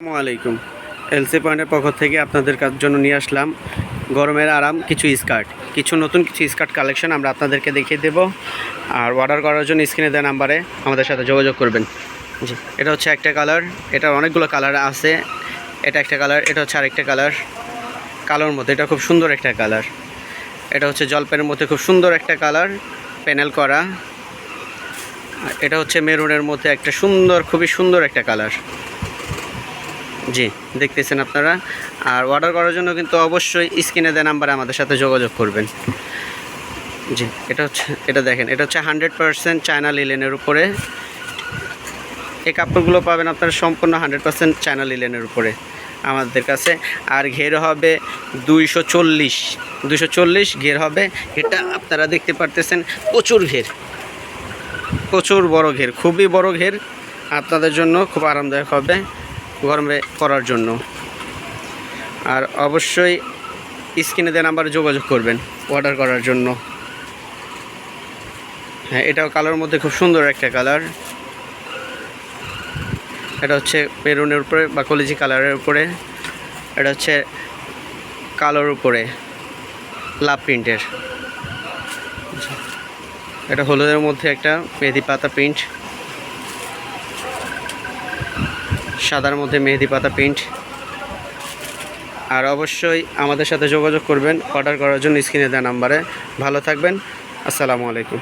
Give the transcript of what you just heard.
আসসালামু আলাইকুম। এলসি পয়েন্টের পক্ষ থেকে আপনাদের জন্য নিয়ে আসলাম গরমের আরাম কিছু স্কার্ট, নতুন কিছু স্কার্ট কালেকশন আমরা আপনাদেরকে দেখিয়ে দেব। আর অর্ডার করার জন্য স্ক্রিনে দেওয়া নাম্বারে আমাদের সাথে যোগাযোগ করবেন। জি, এটা হচ্ছে একটা কালার, এটার অনেকগুলো কালার আছে। এটা একটা কালার, এটা হচ্ছে আরেকটা কালার, কালোর মধ্যে এটা খুব সুন্দর একটা কালার। এটা হচ্ছে জলপাইয়ের মধ্যে খুব সুন্দর একটা কালার, প্যানেল করা। এটা হচ্ছে মেরুনের মধ্যে একটা সুন্দর, খুবই সুন্দর একটা কালার। জি, দেখতেছেন আপনারা। আর অর্ডার করার জন্য কিন্তু অবশ্যই স্ক্রিনে দেওয়া নাম্বারে আমাদের সাথে যোগাযোগ করবেন। জি, এটা দেখেন, এটা হচ্ছে 100% চায়না লিলেনের উপরে। এই কাপড়গুলো পাবেন আপনারা সম্পূর্ণ 100% চায়না লিলেনের উপরে আমাদের কাছে। আর ঘের হবে 240 ঘের হবে। এটা আপনারা দেখতে পারতেছেন, প্রচুর ঘের, প্রচুর বড় ঘের, খুবই বড় ঘের। আপনাদের জন্য খুব আরামদায়ক হবে গরমে পরার জন্য। আর অবশ্যই স্ক্রিনে দেওয়া নাম্বারে যোগাযোগ করবেন অর্ডার করার জন্য। হ্যাঁ, এটাও কালার মধ্যে খুব সুন্দর একটা কালার। এটা হচ্ছে মেরুনের উপরে বা কলিজি কালারের উপরে। এটা হচ্ছে কালোর উপরে লাভ প্রিন্টের। এটা হলুদের মধ্যে একটা মেহেদি পাতা প্রিন্ট, সাদার মধ্যে মেহেদি পাতা প্রিন্ট। আর অবশ্যই আমাদের সাথে যোগাযোগ করবেন অর্ডার করার জন্য স্ক্রিনে দেওয়া নাম্বারে। ভালো থাকবেন, আসসালামু আলাইকুম।